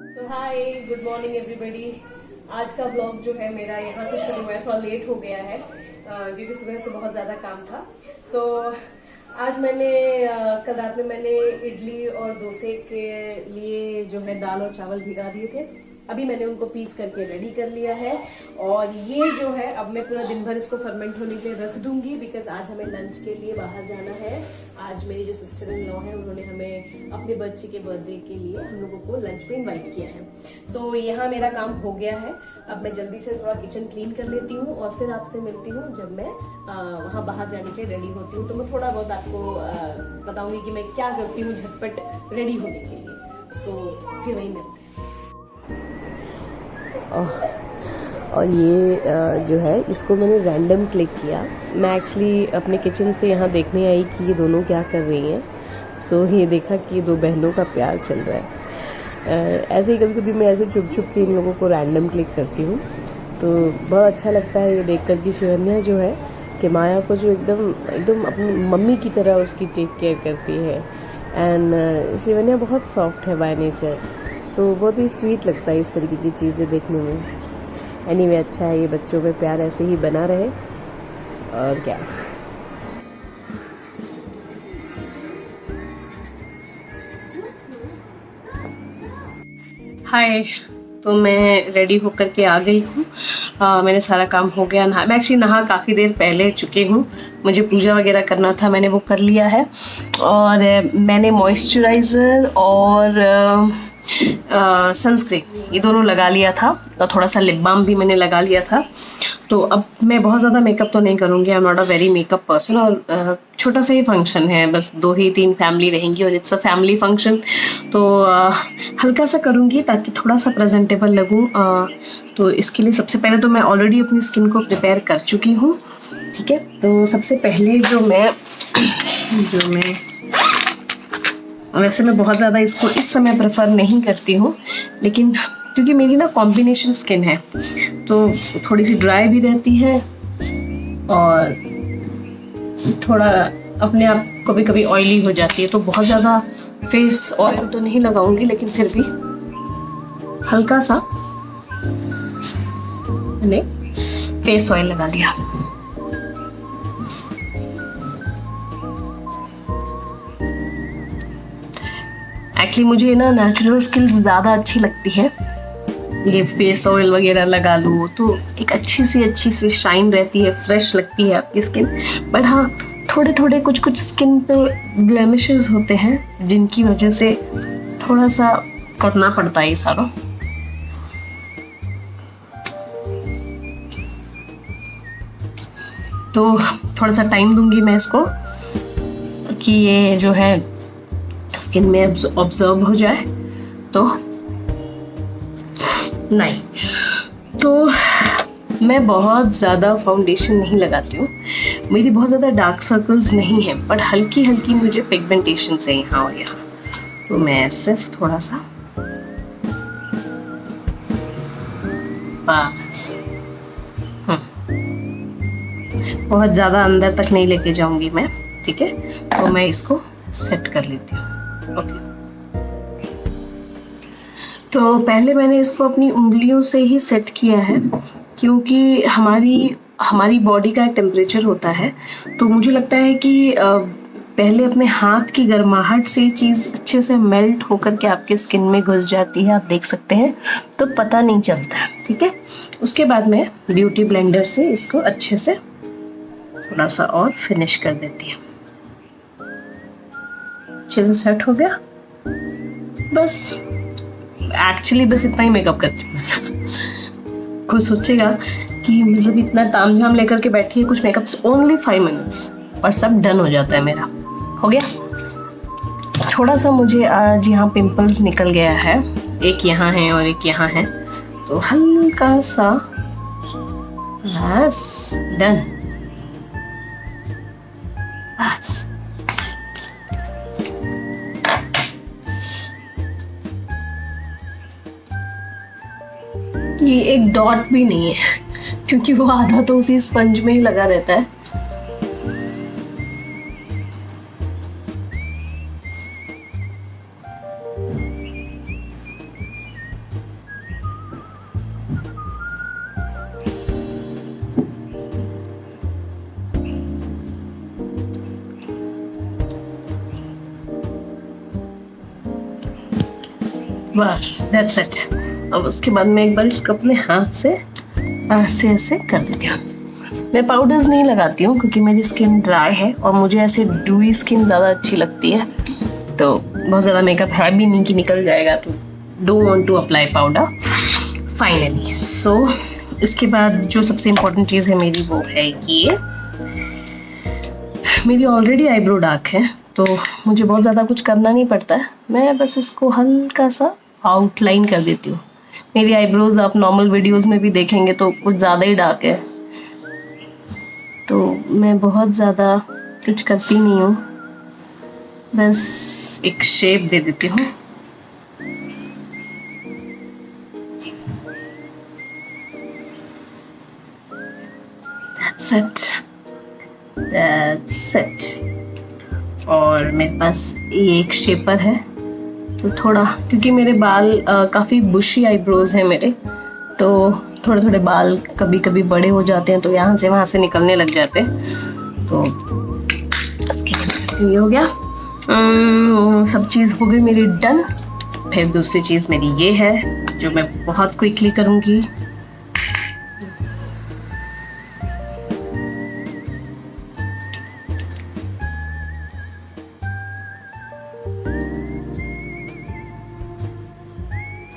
सो हाय, good morning everybody. आज का blog जो है मेरा यहाँ से शुरू हुआ है, थोड़ा लेट हो गया है क्योंकि सुबह से बहुत ज़्यादा काम था। सो आज मैंने कल रात में मैंने इडली और डोसे के लिए जो है दाल और चावल भिगा दिए थे। अभी मैंने उनको पीस करके रेडी कर लिया है और ये जो है अब मैं पूरा दिन भर इसको फर्मेंट होने के लिए रख दूंगी बिकॉज आज हमें लंच के लिए बाहर जाना है। आज मेरी जो सिस्टर इन लॉ है उन्होंने हमें अपने बच्चे के बर्थडे के लिए हम लोगों को लंच पे इनवाइट किया है। सो यहाँ मेरा काम हो गया है। अब मैं जल्दी से थोड़ा किचन क्लीन कर लेती हूँ और फिर आपसे मिलती हूँ जब मैं वहाँ बाहर जाने के लिए रेडी होती हूँ। तो मैं थोड़ा बहुत आपको बताऊंगी कि मैं क्या करती हूँ झटपट रेडी होने के लिए। सो फिर वही मिलते हैं। और ये जो है इसको मैंने रैंडम क्लिक किया। मैं एक्चुअली अपने किचन से यहाँ देखने आई कि ये दोनों क्या कर रही हैं। सो ये देखा कि दो बहनों का प्यार चल रहा है। ऐसे ही कभी कभी मैं ऐसे छुप छुप के इन लोगों को रैंडम क्लिक करती हूँ तो बहुत अच्छा लगता है ये देख कर कि शिवन्या जो है कि माया को जो एकदम अपनी मम्मी की तरह उसकी टेक केयर करती है। एंड शिवन्या बहुत सॉफ्ट है बाय नेचर, तो बहुत ही स्वीट लगता है इस तरीके की चीज़ें देखने में। एनीवे अच्छा है, ये बच्चों में प्यार ऐसे ही बना रहे और क्या। हाय, तो मैं रेडी होकर के आ गई हूँ। मैंने सारा काम हो गया। मैं एक्चुअली नहा काफ़ी देर पहले चुकी हूँ। मुझे पूजा वगैरह करना था, मैंने वो कर लिया है। और मैंने मॉइस्चराइज़र और सनस्क्रीन ये दोनों लगा लिया था और थोड़ा सा लिप बाम भी मैंने लगा लिया था। तो अब मैं बहुत ज़्यादा मेकअप तो नहीं करूँगी। I am not a very makeup person. और छोटा सा ही फंक्शन है, बस 2 ही 3 फैमिली रहेंगी और इट्स अ फैमिली फंक्शन। तो हल्का सा करूँगी ताकि थोड़ा सा प्रेजेंटेबल लगूँ। तो इसके लिए सबसे पहले तो मैं ऑलरेडी अपनी स्किन को प्रिपेयर कर चुकी हूँ, ठीक है। तो सबसे पहले जो मैं वैसे मैं बहुत ज़्यादा इसको इस समय प्रेफर नहीं करती हूँ, लेकिन क्योंकि मेरी ना कॉम्बिनेशन स्किन है तो थोड़ी सी ड्राई भी रहती है और थोड़ा अपने आप कभी कभी ऑयली हो जाती है। तो बहुत ज़्यादा फेस ऑयल तो नहीं लगाऊंगी, लेकिन फिर भी हल्का सा मैंने फेस ऑयल लगा लिया। एक्चुअली मुझे ना नेचुरल स्किन ज़्यादा अच्छी लगती है। ये फेस ऑयल वगैरह लगा लो तो एक अच्छी सी शाइन रहती है, फ्रेश लगती है आपकी स्किन। बट हाँ, थोड़े थोड़े कुछ स्किन पे ब्लेमिशेस होते हैं जिनकी वजह से थोड़ा सा करना पड़ता है ये सारा। तो थोड़ा सा टाइम दूंगी मैं इसको कि ये जो है स्किन में ऑब्जर्व हो जाए। तो नहीं, तो मैं बहुत ज़्यादा फाउंडेशन नहीं लगाती हूँ। मेरी बहुत ज़्यादा डार्क सर्कल्स नहीं हैं, बट हल्की हल्की मुझे पिगमेंटेशन है यहाँ और यहाँ। तो मैं सिर्फ थोड़ा सा बस बहुत ज़्यादा अंदर तक नहीं लेके जाऊंगी मैं, ठीक है। तो मैं इसको सेट कर लेती हूँ। ओके, तो पहले मैंने इसको अपनी उंगलियों से ही सेट किया है क्योंकि हमारी बॉडी का एक टेम्परेचर होता है। तो मुझे लगता है कि पहले अपने हाथ की गर्माहट से चीज़ अच्छे से मेल्ट होकर के आपके स्किन में घुस जाती है, आप देख सकते हैं, तो पता नहीं चलता, ठीक है। उसके बाद मैं ब्यूटी ब्लेंडर से इसको अच्छे से थोड़ा सा और फिनिश कर देती हूँ। अच्छे से सेट हो गया। बस एक्चुअली बस इतना ही मेकअप करती हूँ। कोई सोचेगा कि मतलब इतना तामझाम लेकर के बैठी है, कुछ मेकअप ओनली 5 मिनट्स और सब डन हो जाता है मेरा। हो गया। थोड़ा सा मुझे आज यहाँ पिंपल्स निकल गया है, एक यहाँ है और एक यहाँ है, तो हल्का सा बस डन। बस ये एक डॉट भी नहीं है क्योंकि वो आधा तो उसी स्पंज में ही लगा रहता है। बस दैट्स इट। अब उसके बाद मैं एक बार इसको अपने हाथ से ऐसे ऐसे कर देती हूँ। मैं पाउडर्स नहीं लगाती हूँ क्योंकि मेरी स्किन ड्राई है और मुझे ऐसे ड्यूई स्किन ज़्यादा अच्छी लगती है, तो बहुत ज़्यादा मेकअप है भी नहीं कि निकल जाएगा, तो don't want to apply powder finally. So इसके बाद जो सबसे इम्पोर्टेंट चीज़ है मेरी वो है ये, मेरी ऑलरेडी आईब्रो डार्क है तो मुझे बहुत ज़्यादा कुछ करना नहीं पड़ता है, मैं बस इसको हल्का सा आउटलाइन कर देती हूँ। मेरी आईब्रोज आप नॉर्मल वीडियोस में भी देखेंगे तो कुछ ज़्यादा ही डार्क है, तो मैं बहुत ज़्यादा कुछ करती नहीं हूँ, बस एक शेप दे देती हूँ। That's it. और मेरे पास ये एक शेपर है, तो थोड़ा क्योंकि मेरे बाल काफ़ी बुशी आईब्रोज हैं मेरे, तो थोड़े थोड़े बाल कभी कभी बड़े हो जाते हैं, तो यहाँ से वहाँ से निकलने लग जाते हैं, तो उसके लिए ये हो गया। सब चीज़ हो गई मेरी डन। फिर दूसरी चीज़ मेरी ये है जो मैं बहुत क्विकली करूँगी।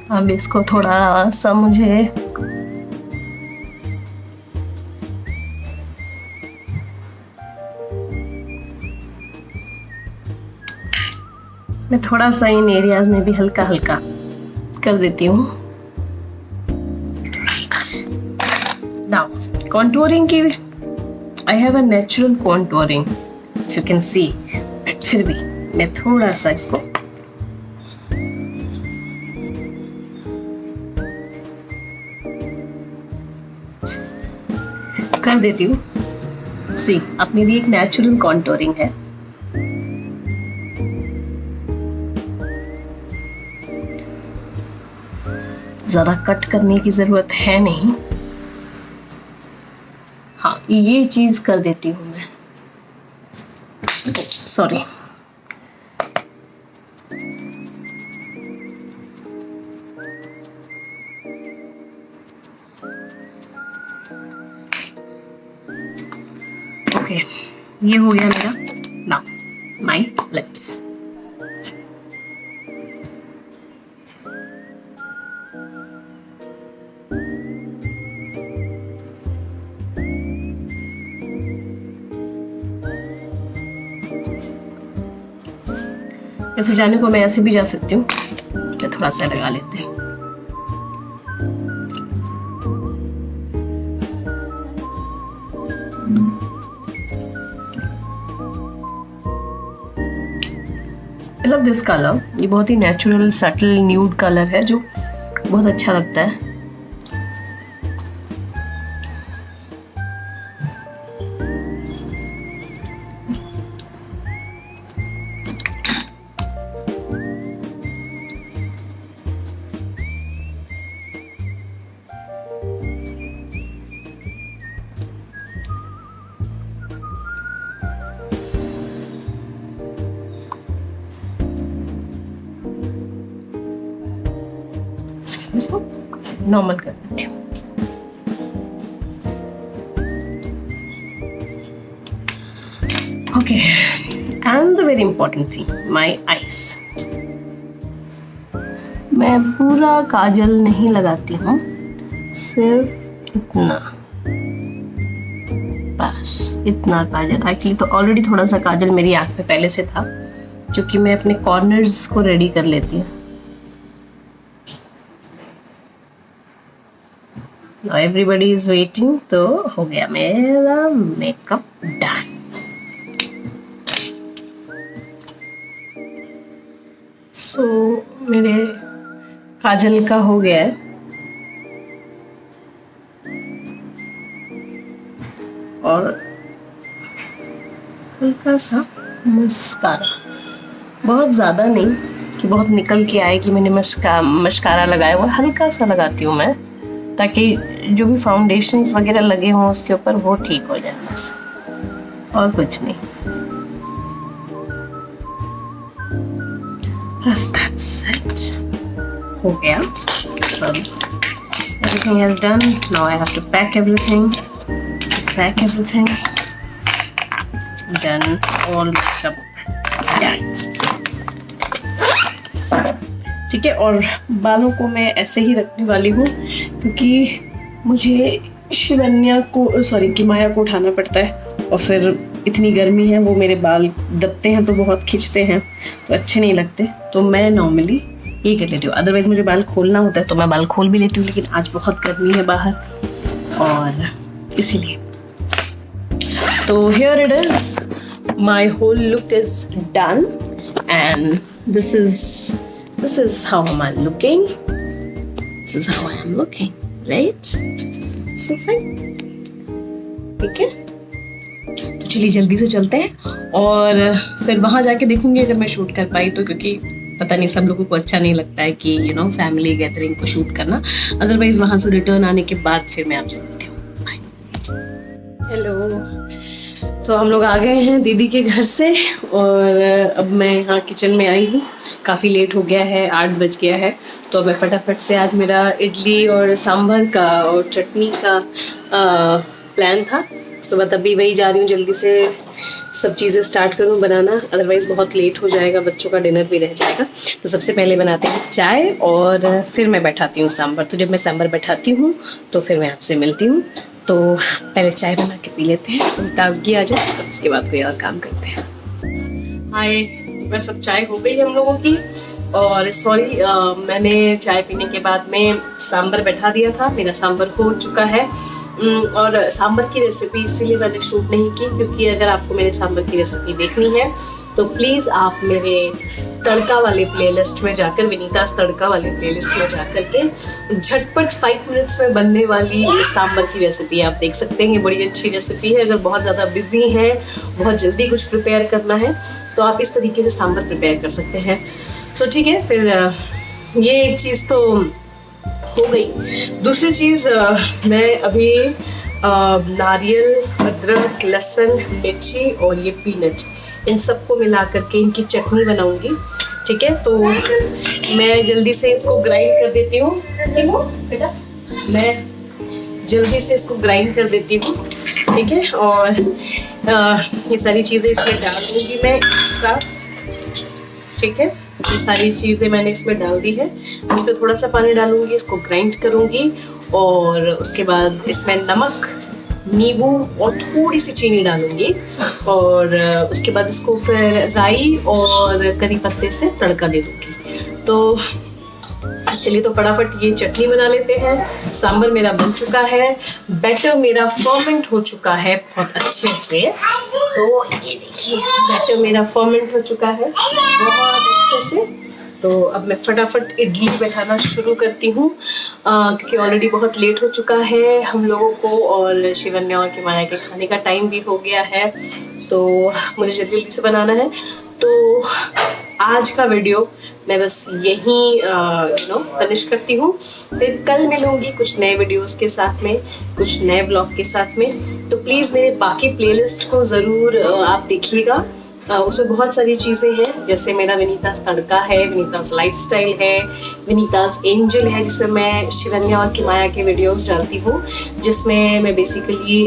अब इसको थोड़ा सा मुझे मैं थोड़ा सा इन एरियाज में भी हल्का हल्का कर देती हूँ। नाउ कॉन्टूरिंग की, I have a natural contouring you can see, but फिर भी मैं थोड़ा सा इसको कर देती हूँ। सी, अब मेरी एक नेचुरल कॉन्टूरिंग है। ज़्यादा कट करने की ज़रूरत है नहीं। हाँ, ये चीज़ कर देती हूँ मैं, सॉरी। ओके, ये हो गया मेरा। Now my lips. ऐसे जाने को मैं ऐसे भी जा सकती हूँ, मैं थोड़ा सा लगा लेते हैं। आई लव दिस कलर, ये बहुत ही नेचुरल सटल न्यूड कलर है जो बहुत अच्छा लगता है। इसको नॉर्मल कर देती हूँ। Okay, and the very important thing, my eyes. मैं पूरा काजल नहीं लगाती हूँ, सिर्फ इतना, बस इतना काजल। एक्चुअली तो ऑलरेडी थोड़ा सा काजल मेरी आँख पे पहले से था, जो कि मैं अपने कॉर्नर्स को रेडी कर लेती हूँ। एवरीबडी इज वेटिंग, तो हो गया मेरा मेकअप डन। सो मेरे काजल का हो गया है, और हल्का सा मस्कारा, बहुत ज़्यादा नहीं कि बहुत निकल के आए कि मैंने मस्कारा लगाया हुआ, हल्का सा लगाती हूँ मैं, ताकि जो भी फाउंडेशंस वगैरह लगे हों उसके ऊपर वो ठीक हो जाए, बस और कुछ नहीं। बस that's it। हो गया सब, everything is done. Now I have to pack everything. Done. All सब done. ठीक है, और बालों को मैं ऐसे ही रखने वाली हूँ क्योंकि मुझे शिवन्या को किमाया को उठाना पड़ता है और फिर इतनी गर्मी है, वो मेरे बाल दबते हैं तो बहुत खींचते हैं तो अच्छे नहीं लगते, तो मैं नॉर्मली ये कर लेती हूँ। अदरवाइज मुझे बाल खोलना होता है तो मैं बाल खोल भी लेती हूँ, लेकिन आज बहुत गर्मी है बाहर और इसीलिए। तो here it is, my whole look is done and this is how am I looking. This is how I am looking, right? So fine. ठीक है, तो चलिए जल्दी से चलते हैं और फिर वहाँ जाके देखूंगी अगर मैं शूट कर पाई तो, क्योंकि पता नहीं सब लोगों को अच्छा नहीं लगता है कि यू नो फैमिली गैदरिंग को शूट करना। अदरवाइज वहाँ से रिटर्न आने के बाद फिर मैं आपसे मिलती हूँ। बाय। हेलो, तो हम लोग आ गए हैं दीदी के घर से और अब मैं यहाँ किचन में आई हूँ। काफ़ी लेट हो गया है, 8 बज गया है, तो मैं फटाफट से, आज मेरा इडली और सांभर का और चटनी का प्लान था, सुबह तभी वही जा रही हूँ, जल्दी से सब चीज़ें स्टार्ट करूँ बनाना, अदरवाइज़ बहुत लेट हो जाएगा, बच्चों का डिनर भी रह जाएगा। तो सबसे पहले बनाते हैं चाय और फिर मैं बैठाती हूँ सांभर। तो जब मैं सांभर बैठाती हूँ तो फिर मैं आपसे मिलती हूँ। तो पहले चाय बना के पी लेते हैं, तो ताजगी आ जाए, तो उसके बाद कोई और काम करते हैं। हाय, वह सब चाय हो गई हम लोगों की और सॉरी, मैंने चाय पीने के बाद में सांभर बैठा दिया था, मेरा सांभर हो चुका है। और सांभर की रेसिपी इसीलिए मैंने शूट नहीं की क्योंकि अगर आपको मेरे सांभर की रेसिपी देखनी है तो प्लीज़ आप मेरे तड़का वाले प्लेलिस्ट में जाकर, विनीता's तड़का वाले प्लेलिस्ट में जाकर के झटपट 5 मिनट्स में बनने वाली सांभर की रेसिपी आप देख सकते हैं। बड़ी अच्छी रेसिपी है, अगर बहुत ज़्यादा बिजी हैं, बहुत जल्दी कुछ प्रिपेयर करना है तो आप इस तरीके से सांभर प्रिपेयर कर सकते हैं। सो ठीक है, फिर ये एक चीज़ तो हो गई। दूसरी चीज़, मैं अभी नारियल, अदरक, लहसुन, मिर्ची और ये पीनट, इन सबको मिला करके इनकी चटनी बनाऊंगी। ठीक है, तो मैं जल्दी से इसको ग्राइंड कर देती हूँ। ठीक है बेटा, मैं जल्दी से इसको ग्राइंड कर देती हूँ। ठीक है, और ये सारी चीज़ें इसमें डाल दूँगी मैं एक साथ। ठीक है, ये सारी चीज़ें मैंने इसमें डाल दी है। इसमें थोड़ा सा पानी डालूंगी, इसको ग्राइंड करूँगी और उसके बाद इसमें नमक, नींबू और थोड़ी सी चीनी डालूंगी और उसके बाद इसको फिर राई और करी पत्ते से तड़का दे दूँगी। तो चलिए, तो फटाफट ये चटनी बना लेते हैं। सांभर मेरा बन चुका है, बैटर मेरा फर्मेंट हो चुका है बहुत अच्छे से। तो ये देखिए, बैटर मेरा फर्मेंट हो चुका है बहुत अच्छे से। तो अब मैं फटाफट इडली बैठाना शुरू करती हूँ क्योंकि ऑलरेडी बहुत लेट हो चुका है हम लोगों को और शिवन्या और किमाया के खाने का टाइम भी हो गया है, तो मुझे जल्दी से बनाना है। तो आज का वीडियो मैं बस यहीं फिनिश करती हूँ। फिर कल मिलूँगी कुछ नए वीडियोस के साथ में, कुछ नए ब्लॉग के साथ में। तो प्लीज़ मेरे बाकी प्लेलिस्ट को ज़रूर आप देखिएगा, उसमें बहुत सारी चीज़ें हैं, जैसे मेरा विनीता's तड़का है, विनीता's लाइफस्टाइल है, विनीता's एंजल है, जिसमें मैं शिवन्या और किमाया के वीडियोस डालती हूँ, जिसमें मैं बेसिकली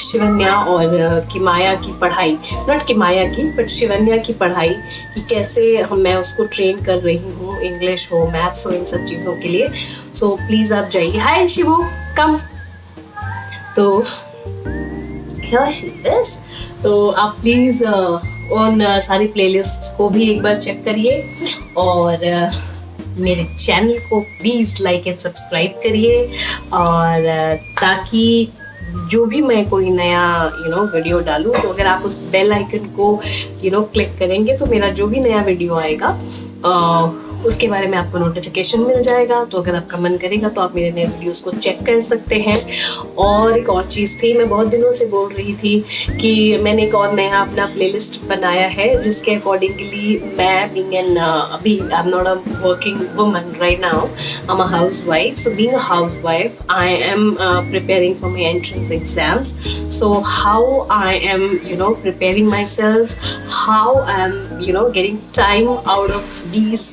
शिवन्या और किमाया की पढ़ाई, नॉट किमाया की बट शिवन्या की पढ़ाई कि कैसे मैं उसको ट्रेन कर रही हूँ, इंग्लिश हो, मैथ्स हो, इन सब चीज़ों के लिए। सो प्लीज़ आप जाइए। हाय शिवू, कम। तो तो आप प्लीज़ उन सारी प्लेलिस्ट को भी एक बार चेक करिए और मेरे चैनल को प्लीज़ लाइक एंड सब्सक्राइब करिए, और ताकि जो भी मैं कोई नया वीडियो डालूँ तो अगर आप उस बेल आइकन को क्लिक करेंगे तो मेरा जो भी नया वीडियो आएगा उसके बारे में आपको नोटिफिकेशन मिल जाएगा। तो अगर आपका मन करेगा तो आप मेरे नए वीडियोस को चेक कर सकते हैं। और एक और चीज़ थी, मैं बहुत दिनों से बोल रही थी कि मैंने एक और नया अपना प्लेलिस्ट बनाया है जिसके अकॉर्डिंगली मैं बीइंग एन अभी I am not a working woman right now, I am a house wife. So being a house wife I am preparing for my entrance exams. So how I am preparing myself, how I am getting time out of these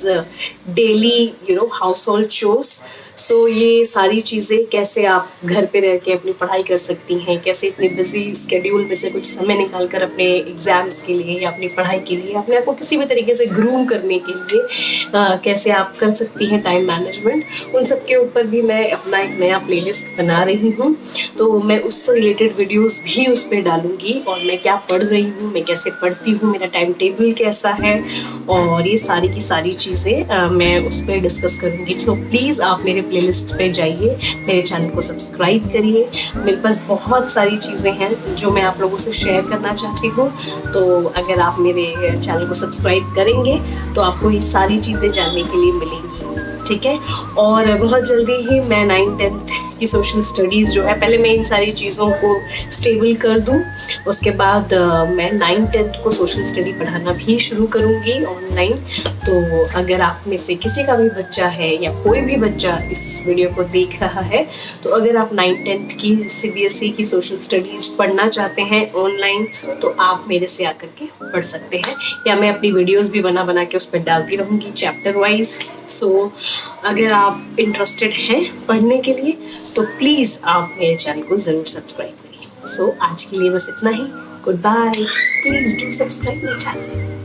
daily household chores. So ये सारी चीज़ें कैसे आप घर पे रह के अपनी पढ़ाई कर सकती हैं, कैसे इतने बिजी स्केड्यूल में से कुछ समय निकाल कर अपने एग्ज़ाम्स के लिए या अपनी पढ़ाई के लिए अपने आप को किसी भी तरीके से ग्रूम करने के लिए कैसे आप कर सकती हैं टाइम मैनेजमेंट, उन सब के ऊपर भी मैं अपना एक नया प्लेलिस्ट बना रही हूँ। तो मैं उससे रिलेटेड वीडियोस भी उस पर डालूँगी, और मैं क्या पढ़ रही हूँ, मैं कैसे पढ़ती हूँ, मेरा टाइम टेबल कैसा है, और ये सारी की सारी चीज़ें मैं उस पर डिस्कस करूँगी। तो प्लीज़ आप मेरे प्लेलिस्ट पे जाइए, मेरे चैनल को सब्सक्राइब करिए। मेरे पास बहुत सारी चीज़ें हैं जो मैं आप लोगों से शेयर करना चाहती हूँ। तो अगर आप मेरे चैनल को सब्सक्राइब करेंगे तो आपको ये सारी चीज़ें जानने के लिए मिलेंगी, ठीक है। और बहुत जल्दी ही मैं 9th-10th की सोशल स्टडीज़ जो है, पहले मैं इन सारी चीज़ों को स्टेबल कर दूं, उसके बाद मैं 9th-10th को सोशल स्टडी पढ़ाना भी शुरू करूंगी ऑनलाइन। तो अगर आप में से किसी का भी बच्चा है या कोई भी बच्चा इस वीडियो को देख रहा है, तो अगर आप 9th-10th की CBSE की सोशल स्टडीज़ पढ़ना चाहते हैं ऑनलाइन, तो आप मेरे से आकर के पढ़ सकते हैं, या मैं अपनी वीडियोज़ भी बना के उस पर डालती रहूँगी चैप्टर वाइज। सो अगर आप इंटरेस्टेड हैं पढ़ने के लिए तो प्लीज़ आप मेरे चैनल को ज़रूर सब्सक्राइब करिए। सो आज के लिए बस इतना ही। Goodbye. Please do subscribe my channel.